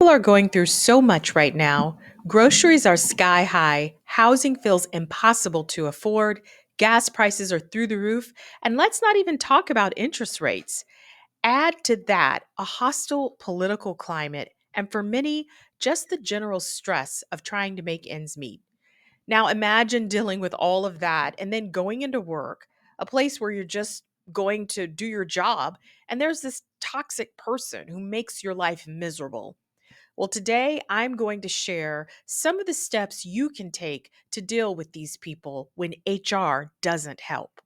People are going through so much right now. Groceries are sky high, housing feels impossible to afford, gas prices are through the roof, and let's not even talk about interest rates. Add to that a hostile political climate, and for many, just the general stress of trying to make ends meet. Now, imagine dealing with all of that and then going into work, a place where you're just going to do your job, and there's this toxic person who makes your life miserable. Well, today I'm going to share some of the steps you can take to deal with these people when HR doesn't help.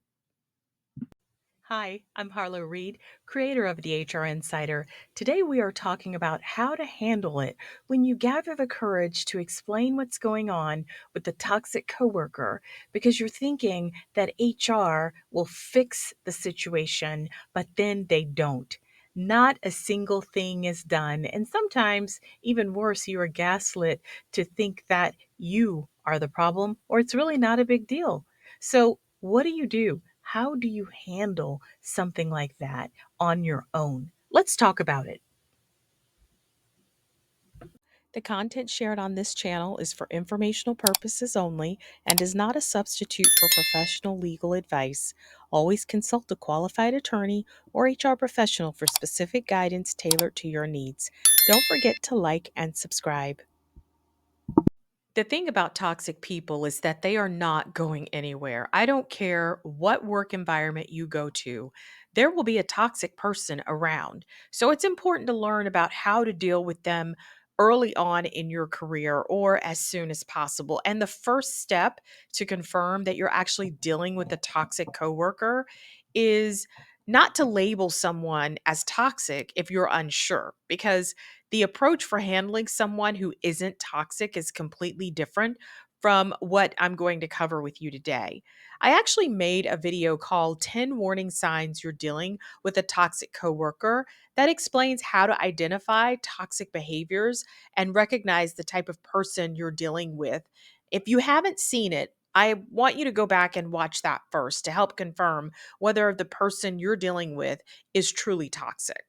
Hi, I'm Harlow Reed, creator of the HR Insider. Today we are talking about how to handle it when you gather the courage to explain what's going on with the toxic coworker because you're thinking that HR will fix the situation, but then they don't. Not a single thing is done, and sometimes, even worse, you are gaslit to think that you are the problem or it's really not a big deal. So, what do you do? How do you handle something like that on your own? Let's talk about it. The content shared on this channel is for informational purposes only and is not a substitute for professional legal advice. Always consult a qualified attorney or HR professional for specific guidance tailored to your needs. Don't forget to like and subscribe. The thing about toxic people is that they are not going anywhere. I don't care what work environment you go to, there will be a toxic person around. So it's important to learn about how to deal with them early on in your career or as soon as possible. And the first step to confirm that you're actually dealing with a toxic coworker is not to label someone as toxic if you're unsure, because the approach for handling someone who isn't toxic is completely different from what I'm going to cover with you today. I actually made a video called 10 Warning Signs You're Dealing with a Toxic Coworker that explains how to identify toxic behaviors and recognize the type of person you're dealing with. If you haven't seen it, I want you to go back and watch that first to help confirm whether the person you're dealing with is truly toxic.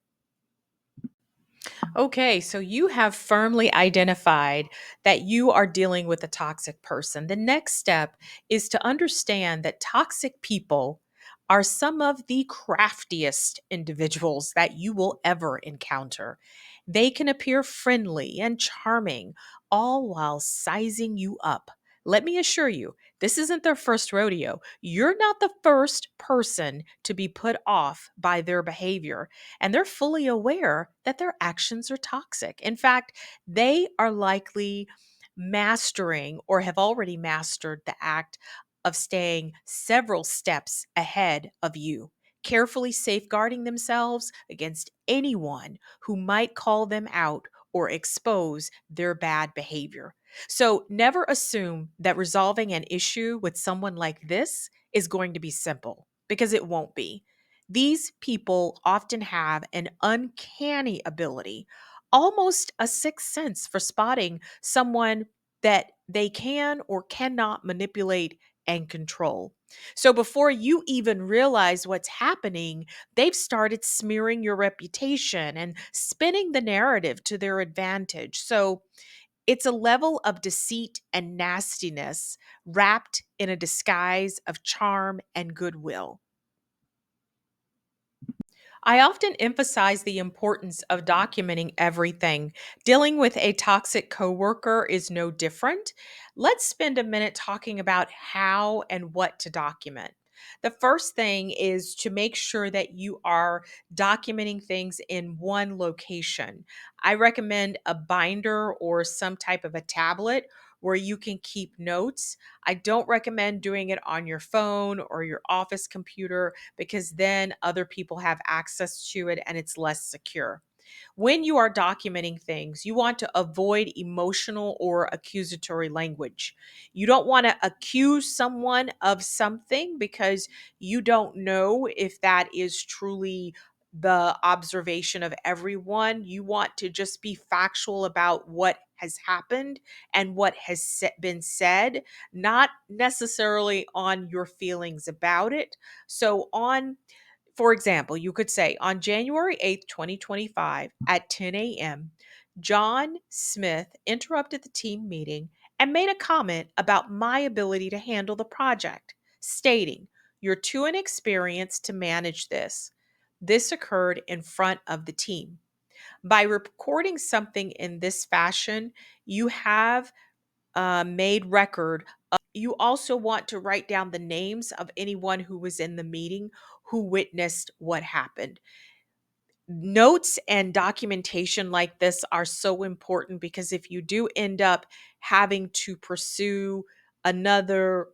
Okay, so you have firmly identified that you are dealing with a toxic person. The next step is to understand that toxic people are some of the craftiest individuals that you will ever encounter. They can appear friendly and charming, all while sizing you up. Let me assure you, this isn't their first rodeo. You're not the first person to be put off by their behavior, and they're fully aware that their actions are toxic. In fact, they are likely mastering or have already mastered the act of staying several steps ahead of you, carefully safeguarding themselves against anyone who might call them out or expose their bad behavior. So never assume that resolving an issue with someone like this is going to be simple, because it won't be. These people often have an uncanny ability, almost a sixth sense for spotting someone that they can or cannot manipulate and control. So before you even realize what's happening, they've started smearing your reputation and spinning the narrative to their advantage. So it's a level of deceit and nastiness wrapped in a disguise of charm and goodwill. I often emphasize the importance of documenting everything. Dealing with a toxic coworker is no different. Let's spend a minute talking about how and what to document. The first thing is to make sure that you are documenting things in one location. I recommend a binder or some type of a tablet where you can keep notes. I don't recommend doing it on your phone or your office computer, because then other people have access to it and it's less secure. When you are documenting things, you want to avoid emotional or accusatory language. You don't want to accuse someone of something because you don't know if that is truly the observation of everyone. You want to just be factual about what has happened and what has been said, not necessarily on your feelings about it. So, for example, you could say on January 8th, 2025 at 10 a.m., John Smith interrupted the team meeting and made a comment about my ability to handle the project, stating, "You're too inexperienced to manage this." This occurred in front of the team. By recording something in this fashion, you have made record. You also want to write down the names of anyone who was in the meeting who witnessed what happened. Notes and documentation like this are so important because if you do end up having to pursue another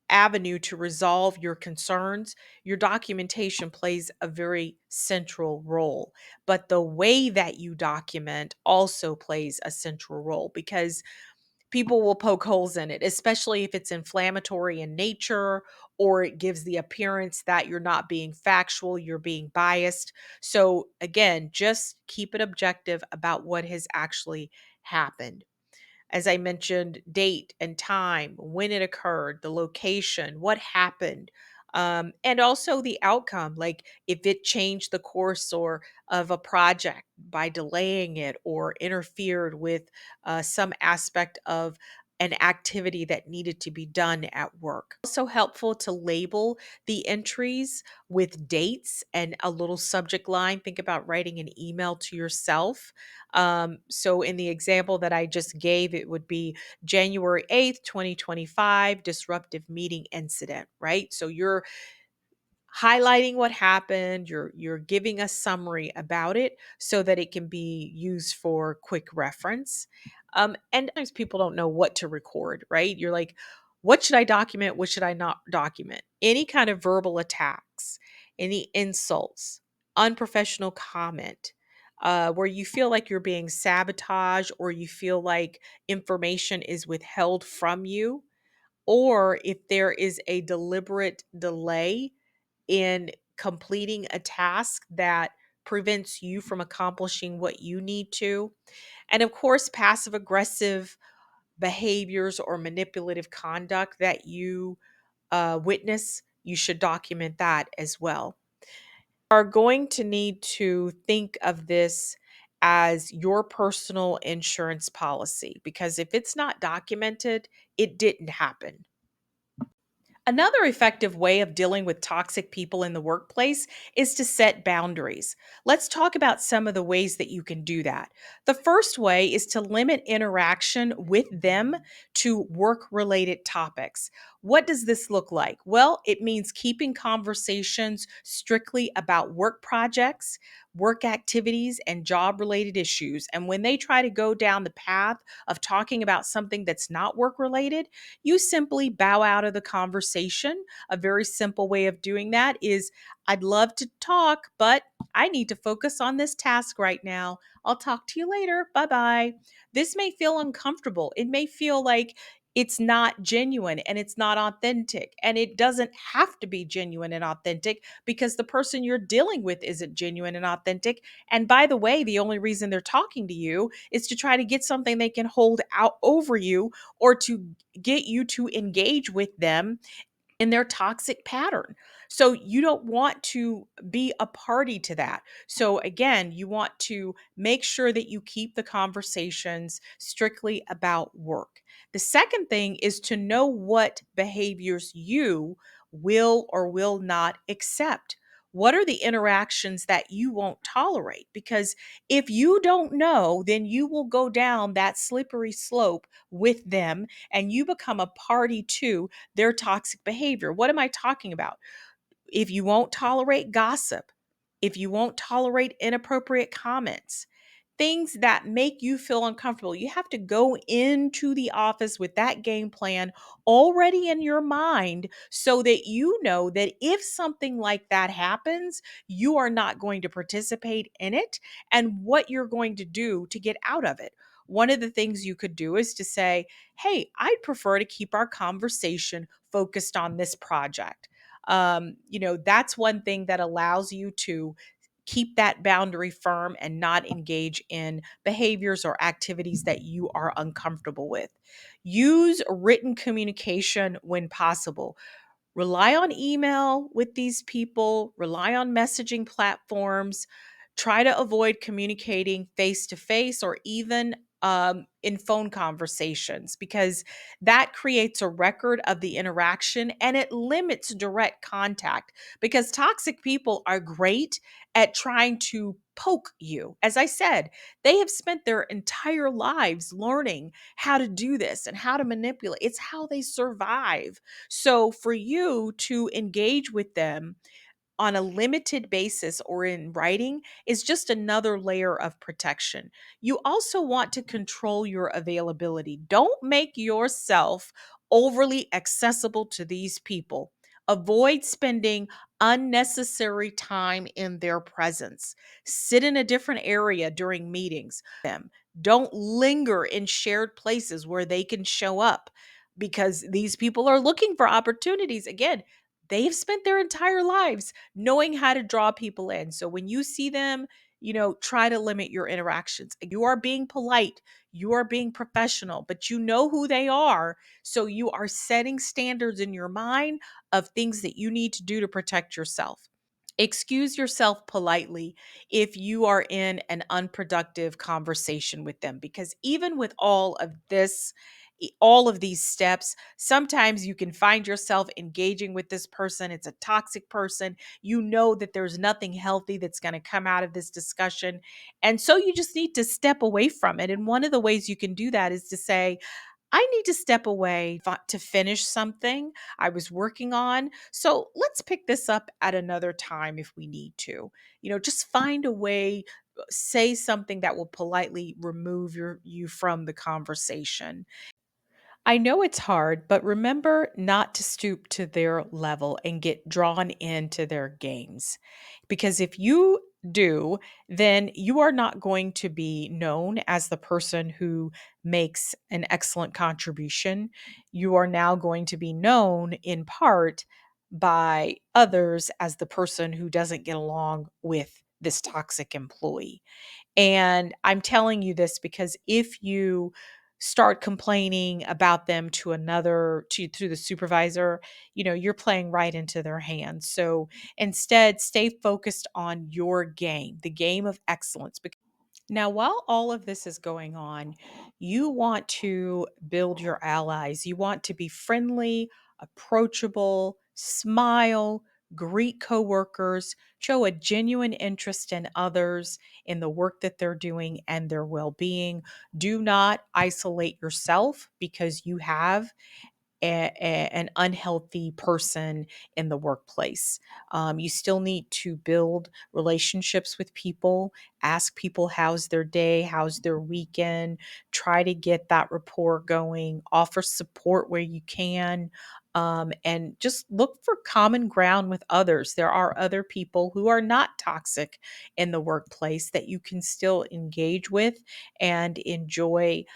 avenue to resolve your concerns, your documentation plays a very central role. But the way that you document also plays a central role because people will poke holes in it, especially if it's inflammatory in nature or it gives the appearance that you're not being factual, you're being biased. So, again, just keep it objective about what has actually happened. As I mentioned, date and time, when it occurred, the location, what happened, and also the outcome. Like if it changed the course or of a project by delaying it or interfered with some aspect of an activity that needed to be done at work. Also helpful to label the entries with dates and a little subject line. Think about writing an email to yourself. So in the example that I just gave, it would be January 8th, 2025, disruptive meeting incident, right? So you're highlighting what happened, you're giving a summary about it so that it can be used for quick reference. And sometimes people don't know what to record, right? You're like, what should I document? What should I not document? Any kind of verbal attacks, any insults, unprofessional comment, where you feel like you're being sabotaged or you feel like information is withheld from you, or if there is a deliberate delay in completing a task that prevents you from accomplishing what you need to. And of course, passive aggressive behaviors or manipulative conduct that you witness, you should document that as well. Are going to need to think of this as your personal insurance policy because if it's not documented, it didn't happen. Another effective way of dealing with toxic people in the workplace is to set boundaries. Let's talk about some of the ways that you can do that. The first way is to limit interaction with them to work related topics. What does this look like? Well, it means keeping conversations strictly about work projects, work activities, and job related issues. And when they try to go down the path of talking about something that's not work related, you simply bow out of the conversation. A very simple way of doing that is, "I'd love to talk, but I need to focus on this task right now. I'll talk to you later. Bye bye." This may feel uncomfortable. It may feel like it's not genuine and it's not authentic. And it doesn't have to be genuine and authentic because the person you're dealing with isn't genuine and authentic. And by the way, the only reason they're talking to you is to try to get something they can hold out over you or to get you to engage with them in their toxic pattern. So you don't want to be a party to that. So again, you want to make sure that you keep the conversations strictly about work. The second thing is to know what behaviors you will or will not accept. What are the interactions that you won't tolerate? Because if you don't know, then you will go down that slippery slope with them and you become a party to their toxic behavior. What am I talking about? If you won't tolerate gossip, if you won't tolerate inappropriate comments, things that make you feel uncomfortable, you have to go into the office with that game plan already in your mind so that you know that if something like that happens, you are not going to participate in it and what you're going to do to get out of it. One of the things you could do is to say, "Hey, I'd prefer to keep our conversation focused on this project." That's one thing that allows you to keep that boundary firm and not engage in behaviors or activities that you are uncomfortable with. Use written communication when possible. Rely on email with these people, rely on messaging platforms. Try to avoid communicating face to face or even in phone conversations, because that creates a record of the interaction and it limits direct contact. Because toxic people are great at trying to poke you. As I said, they have spent their entire lives learning how to do this and how to manipulate. It's how they survive. So for you to engage with them on a limited basis or in writing is just another layer of protection. You also want to control your availability. Don't make yourself overly accessible to these people. Avoid spending unnecessary time in their presence. Sit in a different area during meetings. Don't linger in shared places where they can show up, because these people are looking for opportunities. Again, they've spent their entire lives knowing how to draw people in. So when you see them, try to limit your interactions. You are being polite, you are being professional, but you know who they are. So you are setting standards in your mind of things that you need to do to protect yourself. Excuse yourself politely if you are in an unproductive conversation with them, because even with all of this, all of these steps, sometimes you can find yourself engaging with this person. It's a toxic person. You know that there's nothing healthy that's going to come out of this discussion. And so you just need to step away from it. And one of the ways you can do that is to say, I need to step away to finish something I was working on. So let's pick this up at another time if we need to. Just find a way, say something that will politely remove you from the conversation. I know it's hard, but remember not to stoop to their level and get drawn into their games. Because if you do, then you are not going to be known as the person who makes an excellent contribution. You are now going to be known in part by others as the person who doesn't get along with this toxic employee. And I'm telling you this because if you start complaining about them to another to the supervisor, you're playing right into their hands. So instead, stay focused on your game, the game of excellence. Now, while all of this is going on, you want to build your allies. You want to be friendly, approachable, smile, greet coworkers, show a genuine interest in others, in the work that they're doing and their well-being. Do not isolate yourself because you have an unhealthy person in the workplace. You still need to build relationships with people, ask people how's their day, how's their weekend, try to get that rapport going, offer support where you can. And just look for common ground with others. There are other people who are not toxic in the workplace that you can still engage with and enjoy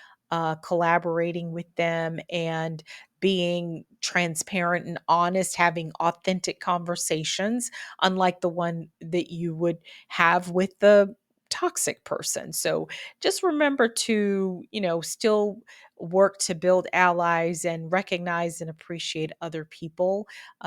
collaborating with them and being transparent and honest, having authentic conversations, unlike the one that you would have with the toxic person. So just remember to, still work to build allies and recognize and appreciate other people,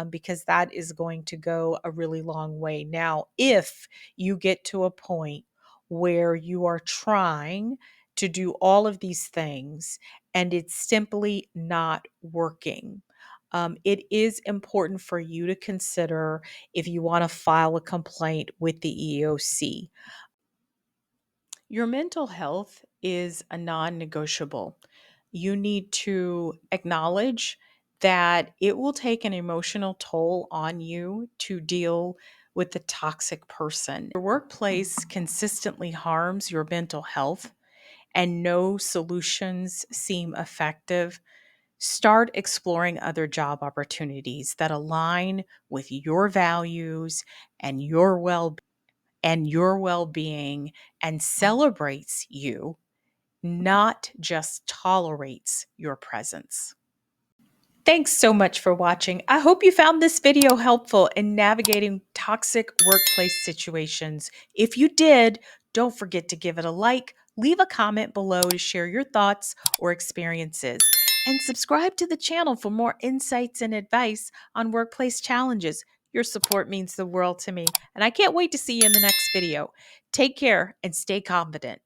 because that is going to go a really long way. Now, if you get to a point where you are trying to do all of these things and it's simply not working, it is important for you to consider if you want to file a complaint with the EEOC. Your mental health is a non negotiable. You need to acknowledge that it will take an emotional toll on you to deal with the toxic person. Your workplace consistently harms your mental health and no solutions seem effective. Start exploring other job opportunities that align with your values and your well-being and celebrates you, not just tolerates your presence. Thanks so much for watching. I hope you found this video helpful in navigating toxic workplace situations. If you did, don't forget to give it a like, leave a comment below to share your thoughts or experiences, and subscribe to the channel for more insights and advice on workplace challenges. Your support means the world to me, and I can't wait to see you in the next video. Take care and stay confident.